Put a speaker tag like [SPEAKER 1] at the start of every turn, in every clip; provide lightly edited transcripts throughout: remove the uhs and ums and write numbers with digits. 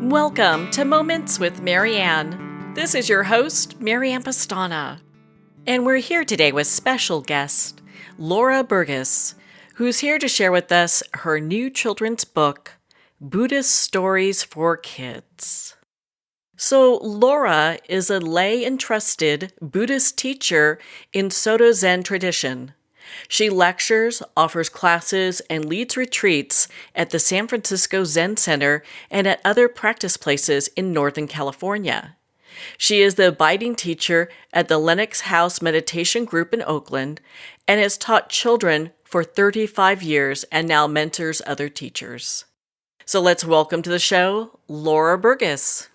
[SPEAKER 1] Welcome to Moments with Marianne. This is your host, Marianne Pastana. And we're here today with special guest, Laura Burges, who's here to share with us her new children's book, Buddhist Stories for Kids. So, Laura is a lay and trusted Buddhist teacher in Soto Zen tradition. She lectures, offers classes, and leads retreats at the San Francisco Zen Center and at other practice places in Northern California. She is the abiding teacher at the Lenox House Meditation Group in Oakland and has taught children for 35 years and now mentors other teachers. So let's welcome to the show, Laura Burges.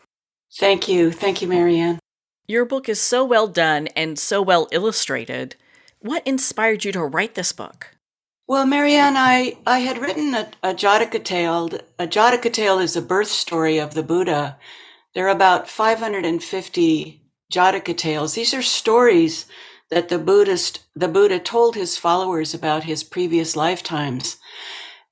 [SPEAKER 2] Thank you. Thank you, Marianne.
[SPEAKER 1] Your book is so well done and so well illustrated. What inspired you to write this book?
[SPEAKER 2] Well, Marianne, I had written a Jataka Tale. A Jataka Tale is a birth story of the Buddha. There are about 550 Jataka Tales. These are stories that the Buddha told his followers about his previous lifetimes.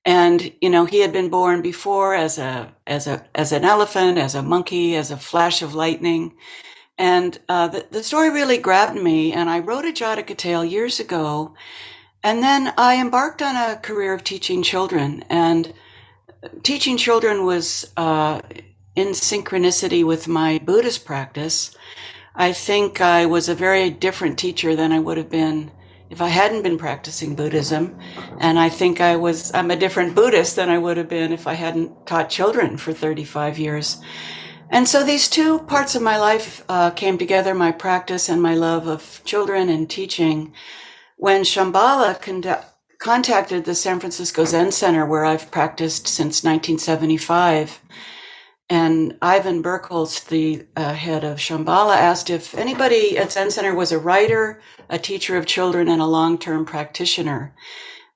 [SPEAKER 2] And, he had been born before as an elephant, as a monkey, as a flash of lightning. And the story really grabbed me, and I wrote a Jataka Tale years ago. And then I embarked on a career of teaching children. And teaching children was in synchronicity with my Buddhist practice. I think I was a very different teacher than I would have been if I hadn't been practicing Buddhism. And I think I'm a different Buddhist than I would have been if I hadn't taught children for 35 years. And so these two parts of my life came together, my practice and my love of children and teaching, when Shambhala contacted the San Francisco Zen Center, where I've practiced since 1975. And Ivan Berkholz, the head of Shambhala, asked if anybody at Zen Center was a writer, a teacher of children, and a long-term practitioner.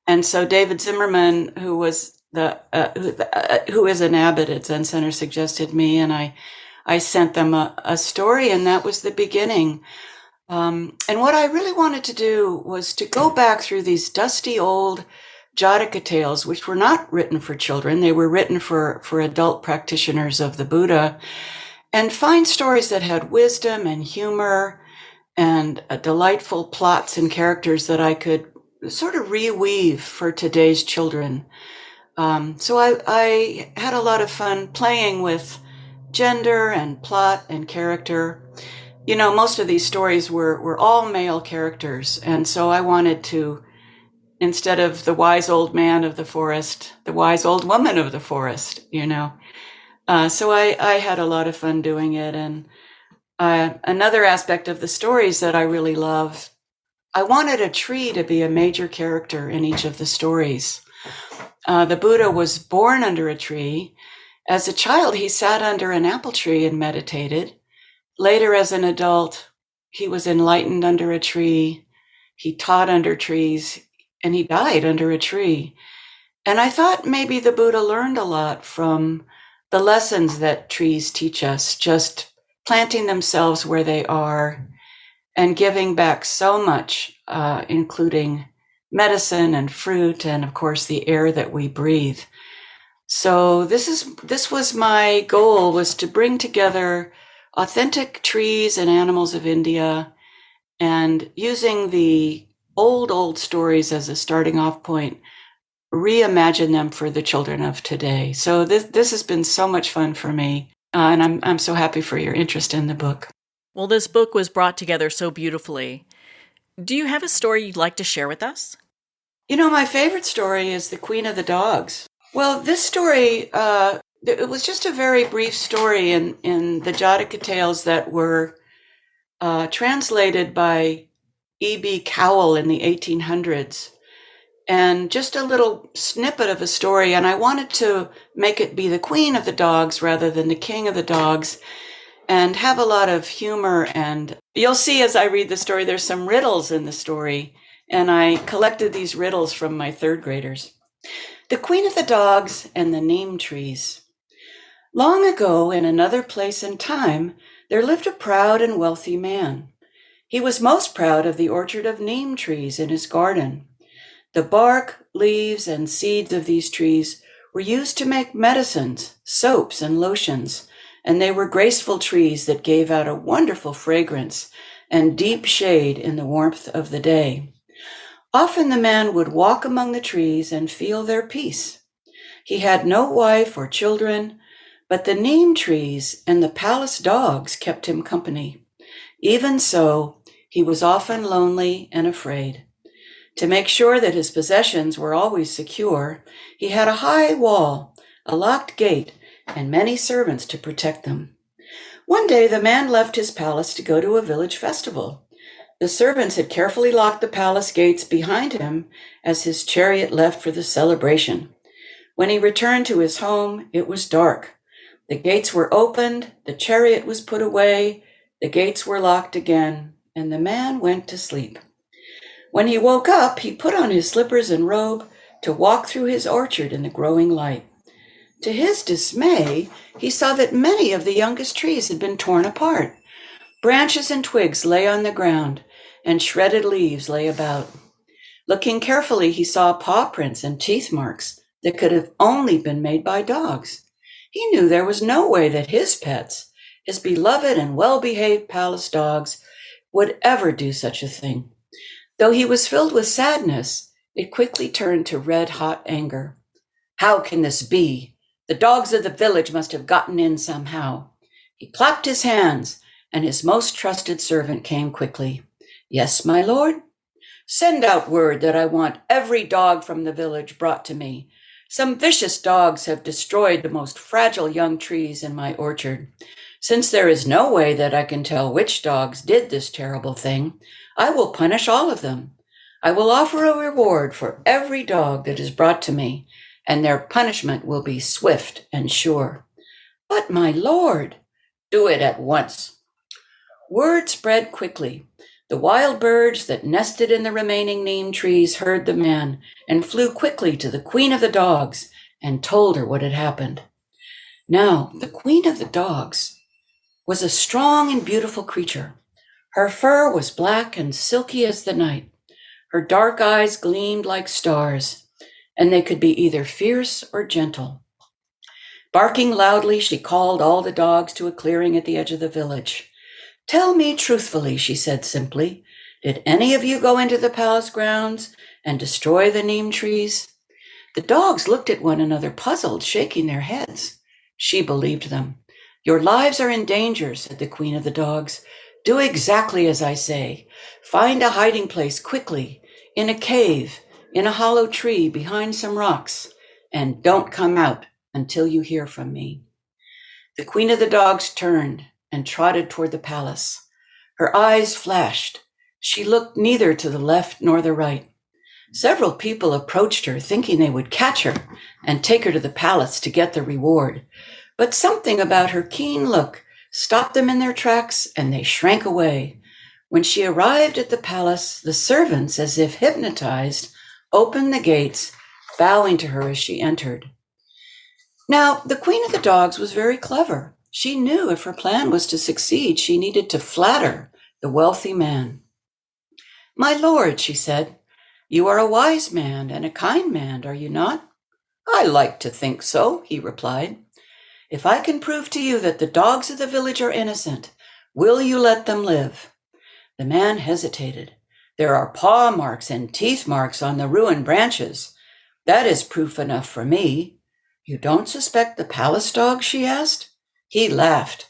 [SPEAKER 2] And so David Zimmerman, who is an abbot at Zen Center, suggested me, and I sent them a story, and that was the beginning. And what I really wanted to do was to go back through these dusty old Jataka Tales, which were not written for children. They were written for adult practitioners of the Buddha, and find stories that had wisdom and humor and delightful plots and characters that I could sort of reweave for today's children. So I had a lot of fun playing with gender and plot and character. Most of these stories were all male characters. And so I wanted to, instead of the wise old man of the forest, the wise old woman of the forest, So I had a lot of fun doing it. And another aspect of the stories that I really love, I wanted a tree to be a major character in each of the stories. The Buddha was born under a tree. As a child, he sat under an apple tree and meditated. Later, as an adult, he was enlightened under a tree. He taught under trees, and he died under a tree. And I thought maybe the Buddha learned a lot from the lessons that trees teach us, just planting themselves where they are and giving back so much, including medicine and fruit, and of course the air that we breathe. So this was my goal, was to bring together authentic trees and animals of India, and using the old stories as a starting off point, reimagine them for the children of today. So this has been so much fun for me, and I'm so happy for your interest in the book.
[SPEAKER 1] Well, this book was brought together so beautifully. Do you have a story you'd like to share with us?
[SPEAKER 2] My favorite story is The Queen of the Dogs. Well, this story, it was just a very brief story in the Jataka Tales that were translated by E.B. Cowell in the 1800s. And just a little snippet of a story, and I wanted to make it be the queen of the dogs rather than the king of the dogs, and have a lot of humor. And you'll see as I read the story, there's some riddles in the story. And I collected these riddles from my third graders. The Queen of the Dogs and the Neem Trees. Long ago, in another place and time, there lived a proud and wealthy man. He was most proud of the orchard of neem trees in his garden. The bark, leaves, and seeds of these trees were used to make medicines, soaps, and lotions, and they were graceful trees that gave out a wonderful fragrance and deep shade in the warmth of the day. Often the man would walk among the trees and feel their peace. He had no wife or children, but the neem trees and the palace dogs kept him company. Even so, he was often lonely and afraid. To make sure that his possessions were always secure, he had a high wall, a locked gate, and many servants to protect them. One day the man left his palace to go to a village festival. The servants had carefully locked the palace gates behind him as his chariot left for the celebration. When he returned to his home, it was dark. The gates were opened, the chariot was put away, the gates were locked again, and the man went to sleep. When he woke up, he put on his slippers and robe to walk through his orchard in the growing light. To his dismay, he saw that many of the youngest trees had been torn apart. Branches and twigs lay on the ground, and shredded leaves lay about. Looking carefully, he saw paw prints and teeth marks that could have only been made by dogs. He knew there was no way that his pets, his beloved and well-behaved palace dogs, would ever do such a thing. Though he was filled with sadness, it quickly turned to red-hot anger. How can this be? The dogs of the village must have gotten in somehow. He clapped his hands, and his most trusted servant came quickly. Yes, my lord? Send out word that I want every dog from the village brought to me. Some vicious dogs have destroyed the most fragile young trees in my orchard. Since there is no way that I can tell which dogs did this terrible thing, I will punish all of them. I will offer a reward for every dog that is brought to me, and their punishment will be swift and sure. But my lord, do it at once. Word spread quickly. The wild birds that nested in the remaining neem trees heard the man and flew quickly to the queen of the dogs and told her what had happened. Now, the queen of the dogs was a strong and beautiful creature. Her fur was black and silky as the night. Her dark eyes gleamed like stars, and they could be either fierce or gentle. Barking loudly, she called all the dogs to a clearing at the edge of the village. Tell me truthfully, she said simply, did any of you go into the palace grounds and destroy the neem trees? The dogs looked at one another, puzzled, shaking their heads. She believed them. Your lives are in danger, said the queen of the dogs. Do exactly as I say. Find a hiding place quickly, in a cave, in a hollow tree, behind some rocks, and don't come out until you hear from me. The queen of the dogs turned and trotted toward the palace. Her eyes flashed. She looked neither to the left nor the right. Several people approached her, thinking they would catch her and take her to the palace to get the reward. But something about her keen look stopped them in their tracks, and they shrank away. When she arrived at the palace, the servants, as if hypnotized, opened the gates, bowing to her as she entered. Now, the queen of the dogs was very clever. She knew if her plan was to succeed, she needed to flatter the wealthy man. My lord, she said, you are a wise man and a kind man, are you not? I like to think so, he replied. If I can prove to you that the dogs of the village are innocent, will you let them live? The man hesitated. There are paw marks and teeth marks on the ruined branches. That is proof enough for me. You don't suspect the palace dogs? She asked. He laughed.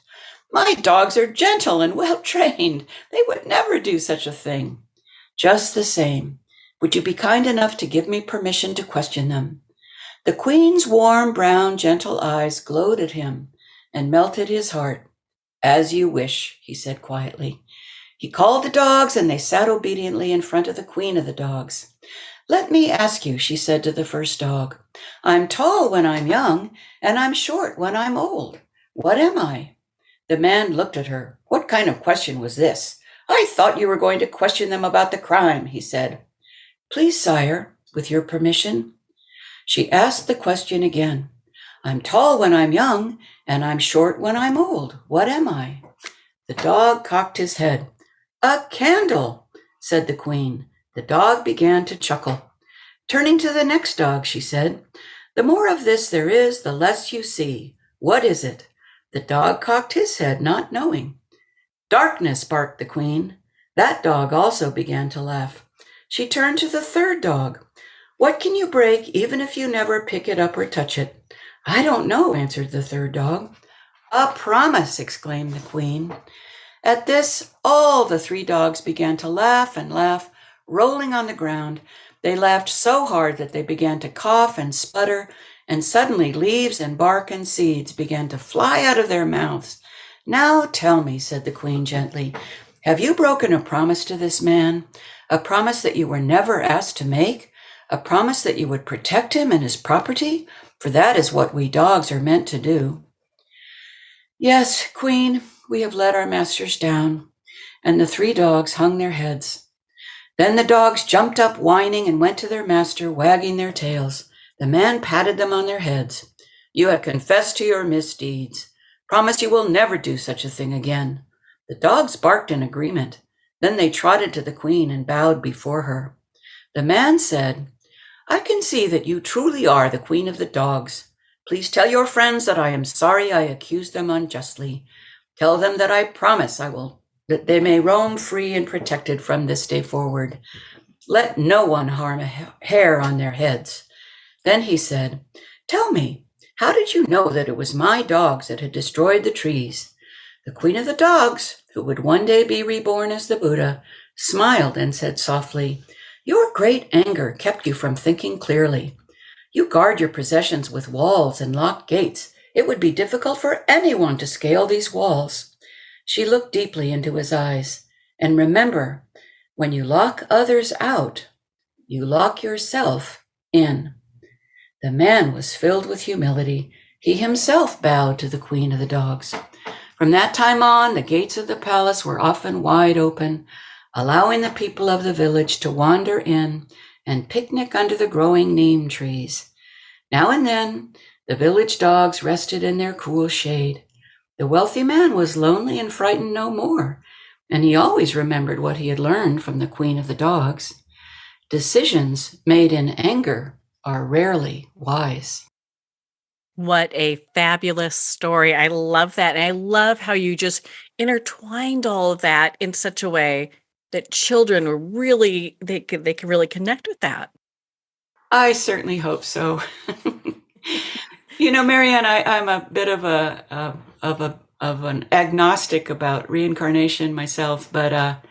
[SPEAKER 2] My dogs are gentle and well trained. They would never do such a thing. Just the same, would you be kind enough to give me permission to question them? The queen's warm, brown, gentle eyes glowed at him and melted his heart. As you wish, he said quietly. He called the dogs, and they sat obediently in front of the queen of the dogs. Let me ask you, she said to the first dog. I'm tall when I'm young, and I'm short when I'm old. What am I? The man looked at her. What kind of question was this? I thought you were going to question them about the crime, he said. Please, sire, with your permission. She asked the question again. I'm tall when I'm young, and I'm short when I'm old. What am I? The dog cocked his head. A candle, said the queen. The dog began to chuckle. Turning to the next dog, she said, The more of this there is, the less you see. What is it? The dog cocked his head, not knowing. Darkness, barked the queen. That dog also began to laugh. She turned to the third dog. What can you break, even if you never pick it up or touch it? I don't know, answered the third dog. A promise, exclaimed the queen. At this, all the three dogs began to laugh and laugh, rolling on the ground. They laughed so hard that they began to cough and sputter, and suddenly leaves and bark and seeds began to fly out of their mouths. Now tell me, said the queen gently, have you broken a promise to this man? A promise that you were never asked to make? A promise that you would protect him and his property? For that is what we dogs are meant to do. Yes, queen, we have let our masters down. And the three dogs hung their heads. Then the dogs jumped up whining and went to their master, wagging their tails. The man patted them on their heads. You have confessed to your misdeeds. Promise you will never do such a thing again. The dogs barked in agreement. Then they trotted to the queen and bowed before her. The man said, I can see that you truly are the queen of the dogs. Please tell your friends that I am sorry I accused them unjustly. Tell them that I promise that they may roam free and protected from this day forward. Let no one harm a hair on their heads. Then he said, tell me, how did you know that it was my dogs that had destroyed the trees? The queen of the dogs, who would one day be reborn as the Buddha, smiled and said softly, your great anger kept you from thinking clearly. You guard your possessions with walls and locked gates. It would be difficult for anyone to scale these walls. She looked deeply into his eyes. And remember, when you lock others out, you lock yourself in. The man was filled with humility. He himself bowed to the queen of the dogs. From that time on, the gates of the palace were often wide open, allowing the people of the village to wander in and picnic under the growing neem trees. Now and then, the village dogs rested in their cool shade. The wealthy man was lonely and frightened no more, and he always remembered what he had learned from the queen of the dogs. Decisions made in anger are rarely wise.
[SPEAKER 1] What a fabulous story. I love that. And I love how you just intertwined all of that in such a way that children were really, they can really connect with that.
[SPEAKER 2] I certainly hope so. Marianne, I'm a bit of an agnostic about reincarnation myself, but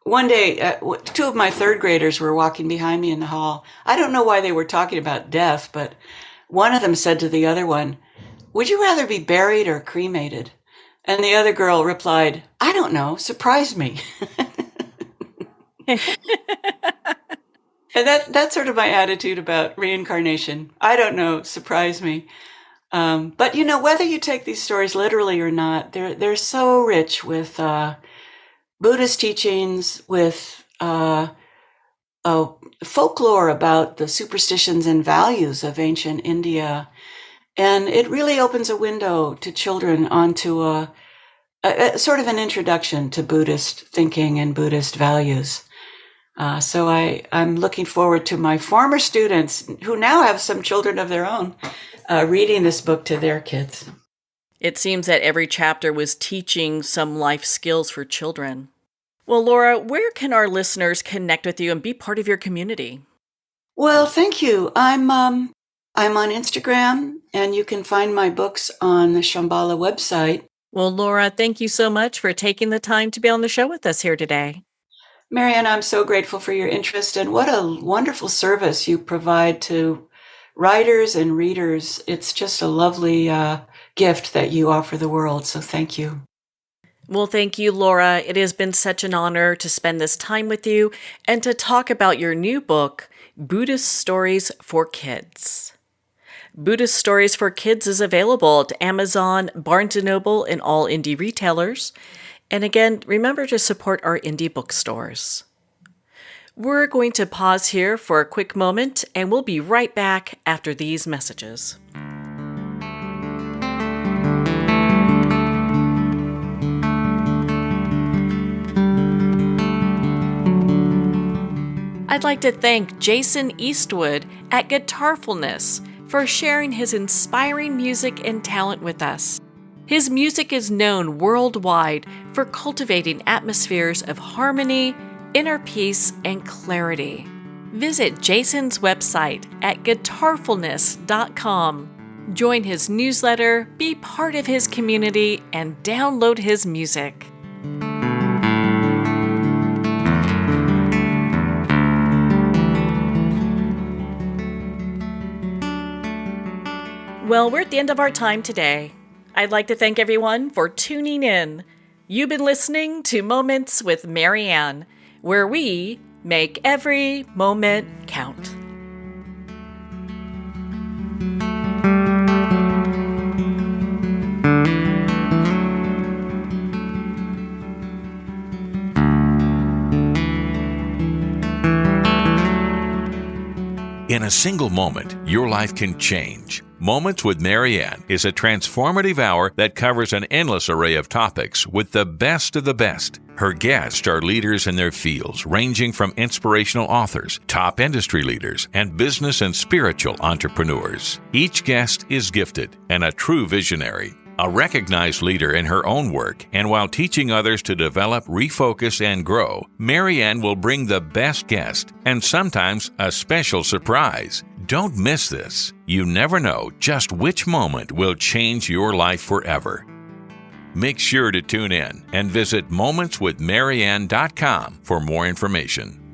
[SPEAKER 2] one day, two of my third graders were walking behind me in the hall. I don't know why they were talking about death, but one of them said to the other one, would you rather be buried or cremated? And the other girl replied, I don't know, surprise me. And that's sort of my attitude about reincarnation. I don't know, surprise me. But whether you take these stories literally or not, they're so rich with Buddhist teachings, with folklore about the superstitions and values of ancient India. And it really opens a window to children onto a sort of an introduction to Buddhist thinking and Buddhist values. So I'm looking forward to my former students, who now have some children of their own, reading this book to their kids.
[SPEAKER 1] It seems that every chapter was teaching some life skills for children. Well, Laura, where can our listeners connect with you and be part of your community?
[SPEAKER 2] Well, thank you. I'm on Instagram, and you can find my books on the Shambhala website.
[SPEAKER 1] Well, Laura, thank you so much for taking the time to be on the show with us here today.
[SPEAKER 2] Marianne, I'm so grateful for your interest, and what a wonderful service you provide to writers and readers. It's just a lovely gift that you offer the world, so thank you.
[SPEAKER 1] Well, thank you, Laura. It has been such an honor to spend this time with you and to talk about your new book, Buddhist Stories for Kids. Buddhist Stories for Kids is available at Amazon, Barnes & Noble, and all indie retailers. And again, remember to support our indie bookstores. We're going to pause here for a quick moment, and we'll be right back after these messages. I'd like to thank Jason Eastwood at Guitarfulness for sharing his inspiring music and talent with us. His music is known worldwide for cultivating atmospheres of harmony, inner peace, and clarity. Visit Jason's website at guitarfulness.com. Join his newsletter, be part of his community, and download his music. Well, we're at the end of our time today. I'd like to thank everyone for tuning in. You've been listening to Moments with Marianne, where we make every moment count.
[SPEAKER 3] In a single moment, your life can change. Moments with Marianne is a transformative hour that covers an endless array of topics with the best of the best. Her guests are leaders in their fields, ranging from inspirational authors, top industry leaders, and business and spiritual entrepreneurs. Each guest is gifted and a true visionary, a recognized leader in her own work, and while teaching others to develop, refocus, and grow, Marianne will bring the best guest and sometimes a special surprise. Don't miss this. You never know just which moment will change your life forever. Make sure to tune in and visit momentswithmarianne.com for more information.